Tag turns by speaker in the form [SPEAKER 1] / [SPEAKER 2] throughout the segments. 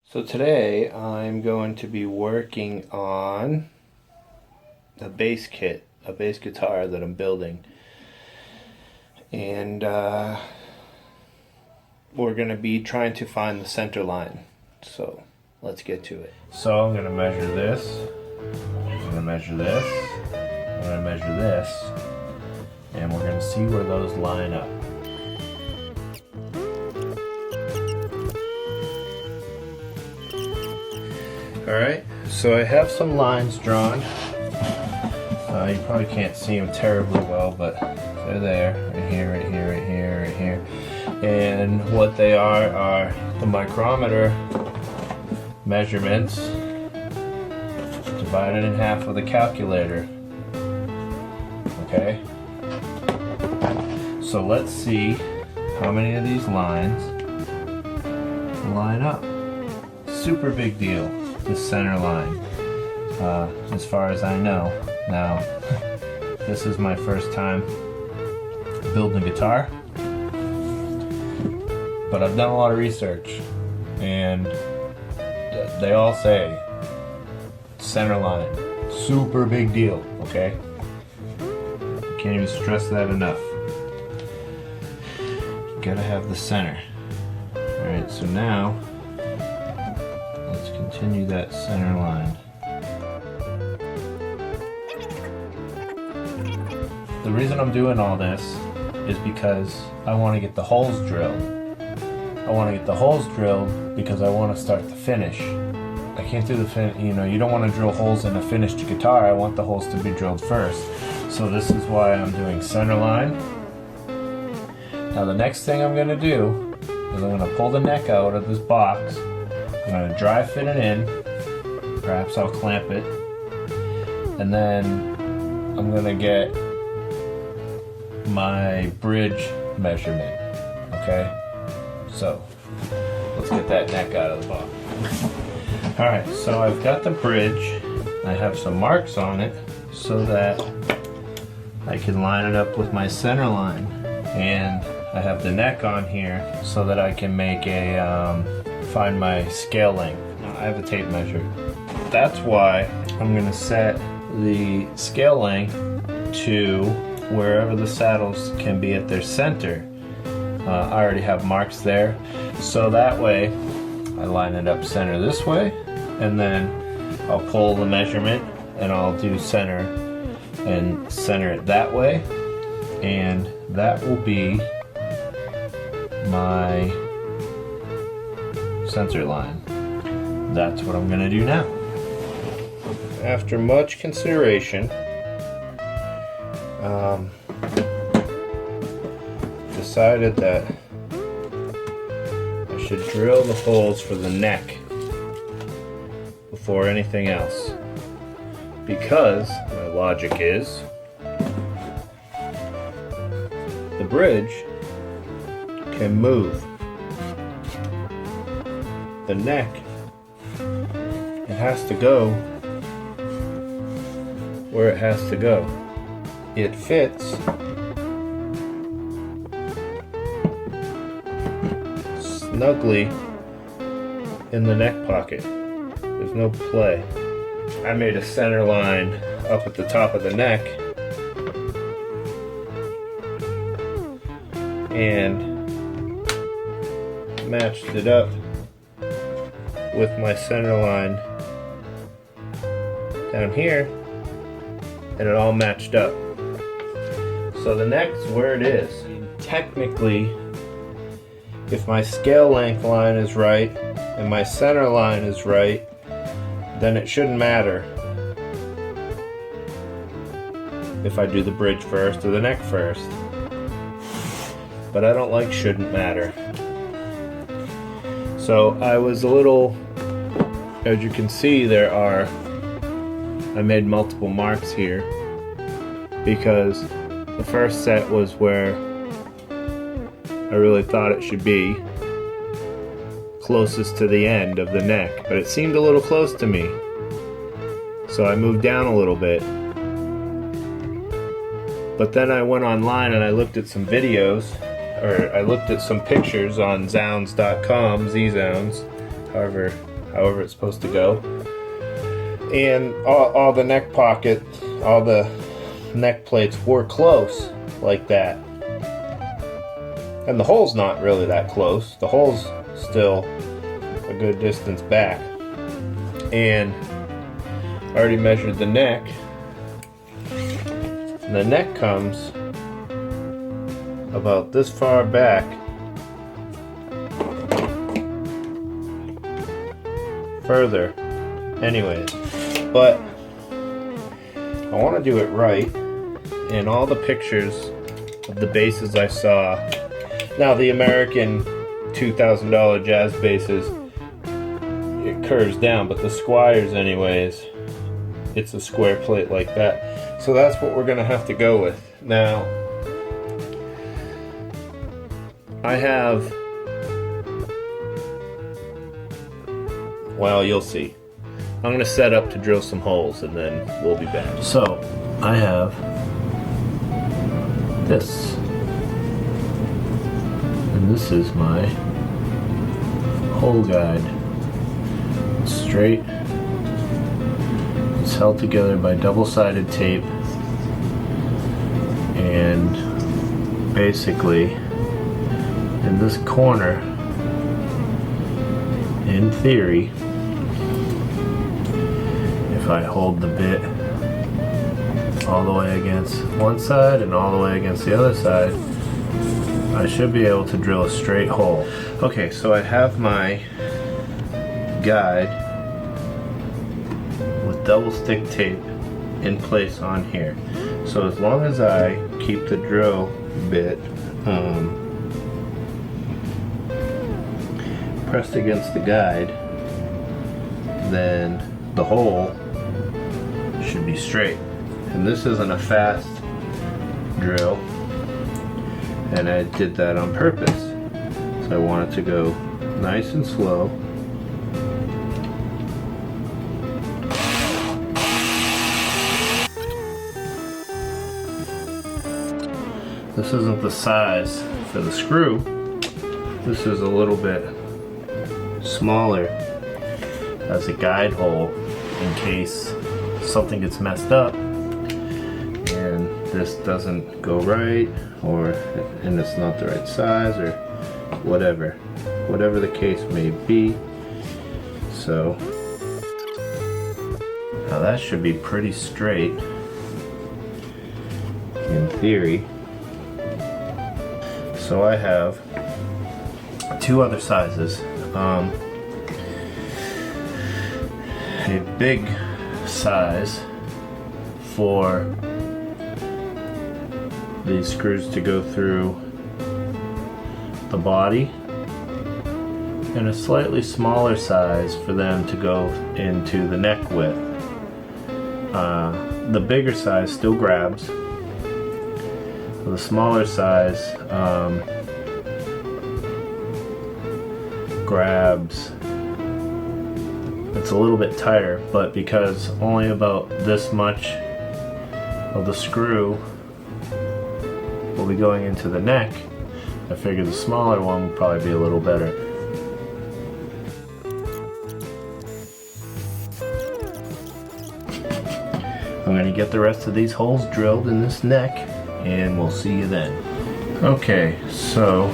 [SPEAKER 1] So today I'm going to be working on a bass kit, a bass guitar that I'm building. And we're going to be trying to find the center line. So let's get to it. So I'm going to measure this, I'm going to measure this, I'm going to measure this, and we're going to see where those line up. Alright, so I have some lines drawn. You probably can't see them terribly well, but they're there, right here, right here, right here, right here. And what they are the micrometer measurements divided in half with a calculator. Okay? So let's see how many of these lines line up. Super big deal. This center line, as far as I know. Now, this is my first time building a guitar, but I've done a lot of research, and they all say center line, super big deal, okay? Can't even stress that enough. You gotta have the center. Alright, so now, let's continue that center line. The reason I'm doing all this is because I want to get the holes drilled. I want to get the holes drilled because I want to start the finish. I can't do the you don't want to drill holes in a finished guitar. I want the holes to be drilled first. So this is why I'm doing center line. Now the next thing I'm going to do is I'm going to pull the neck out of this box. I'm going to dry fit it in, perhaps I'll clamp it, and then I'm going to get my bridge measurement, okay? So, let's get that neck out of the box. Alright, so I've got the bridge, I have some marks on it so that I can line it up with my center line, and I have the neck on here so that I can make find my scale length. Now, I have a tape measure. That's why I'm going to set the scale length to wherever the saddles can be at their center. I already have marks there, so that way I line it up center this way, and then I'll pull the measurement and I'll do center and center it that way, and that will be my center line. That's what I'm gonna do now. After much consideration, decided that I should drill the holes for the neck before anything else, because my logic is the bridge can move. The neck, it has to go where it has to go. It fits snugly in the neck pocket. There's no play. I made a center line up at the top of the neck and matched it up with my center line down here, and it all matched up. So the neck's where it is. Technically, if my scale length line is right and my center line is right, then it shouldn't matter if I do the bridge first or the neck first. But I don't like shouldn't matter. So I was a little, as you can see, I made multiple marks here because the first set was where I really thought it should be, closest to the end of the neck, but it seemed a little close to me. So I moved down a little bit. But then I went online and I looked at some videos, or I looked at some pictures on zounds.com, Z-Zounds, however it's supposed to go. And all the neck pocket, all the neck plates were close like that. And the hole's not really that close. The hole's still a good distance back. And I already measured the neck. And the neck comes about this far back. Further. Anyways. But I want to do it right. And all the pictures of the bases I saw. Now the American $2,000 jazz bases, it curves down, but the Squires anyways, it's a square plate like that. So that's what we're gonna have to go with. Now, I have, well, you'll see. I'm gonna set up to drill some holes and then we'll be back. So, I have this. And this is my hole guide. It's straight. It's held together by double-sided tape. And basically, in this corner, in theory, if I hold the bit all the way against one side and all the way against the other side, I should be able to drill a straight hole. Okay, so I have my guide with double stick tape in place on here. So as long as I keep the drill bit pressed against the guide, then the hole should be straight. And this isn't a fast drill, and I did that on purpose. So I want it to go nice and slow. This isn't the size for the screw. This is a little bit smaller as a guide hole in case something gets messed up and this doesn't go right, and it's not the right size, or whatever the case may be. So now that should be pretty straight in theory. So I have two other sizes. A big size for these screws to go through the body, and a slightly smaller size for them to go into the neck width. The bigger size still grabs. The smaller size grabs, it's a little bit tighter, but because only about this much of the screw will be going into the neck, I figured the smaller one would probably be a little better. I'm going to get the rest of these holes drilled in this neck, and we'll see you then. Okay, so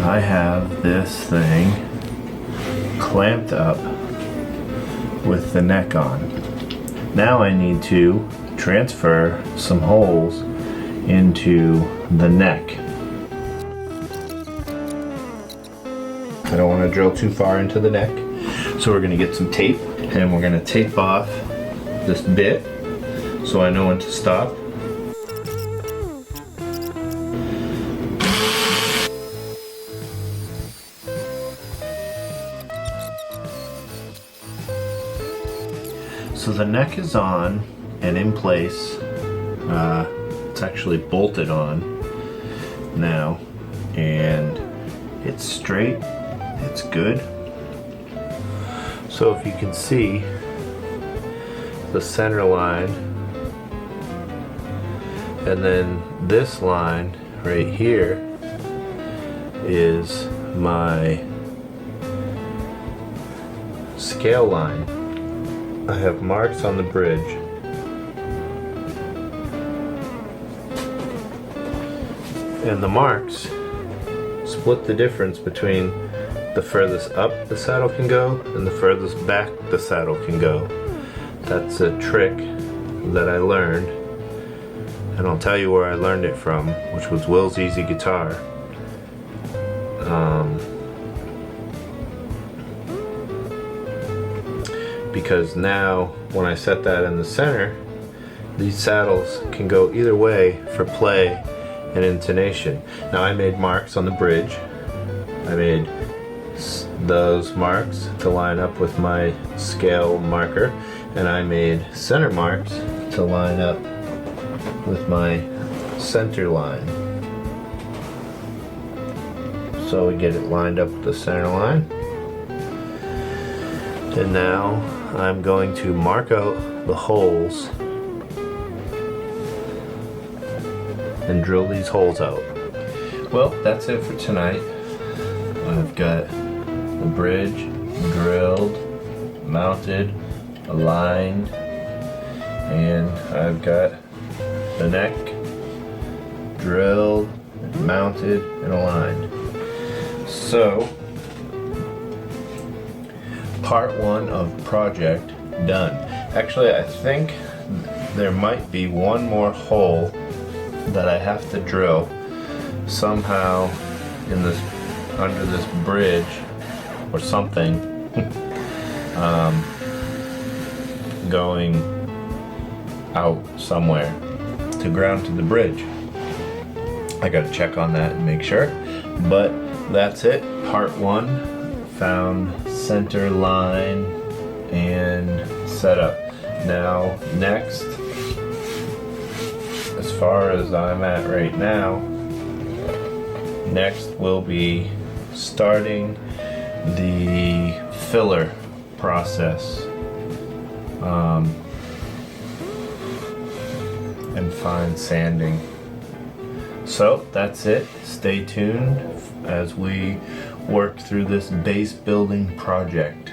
[SPEAKER 1] I have this thing clamped up with the neck on. Now I need to transfer some holes into the neck. I don't want to drill too far into the neck, so we're going to get some tape, and we're going to tape off this bit so I know when to stop. So the neck is on and in place. It's actually bolted on now, and it's straight, it's good. So if you can see the center line, and then this line right here is my scale line. I have marks on the bridge. And the marks split the difference between the furthest up the saddle can go and the furthest back the saddle can go. That's a trick that I learned, and I'll tell you where I learned it from, which was Will's Easy Guitar. Because now when I set that in the center, these saddles can go either way for play and intonation. Now I made marks on the bridge. I made those marks to line up with my scale marker, and I made center marks to line up with my center line. So we get it lined up with the center line. And now I'm going to mark out the holes and drill these holes out. Well, that's it for tonight. I've got the bridge drilled, mounted, aligned, and I've got the neck drilled, mounted, and aligned. So, part one of project done. Actually, I think there might be one more hole that I have to drill somehow in this, under this bridge or something, going out somewhere to ground to the bridge. I gotta check on that and make sure, but that's it. Part one. Found center line and setup. Now next, as far as I'm at right now, next will be starting the filler process and fine sanding. So that's it. Stay tuned as we work through this base building project.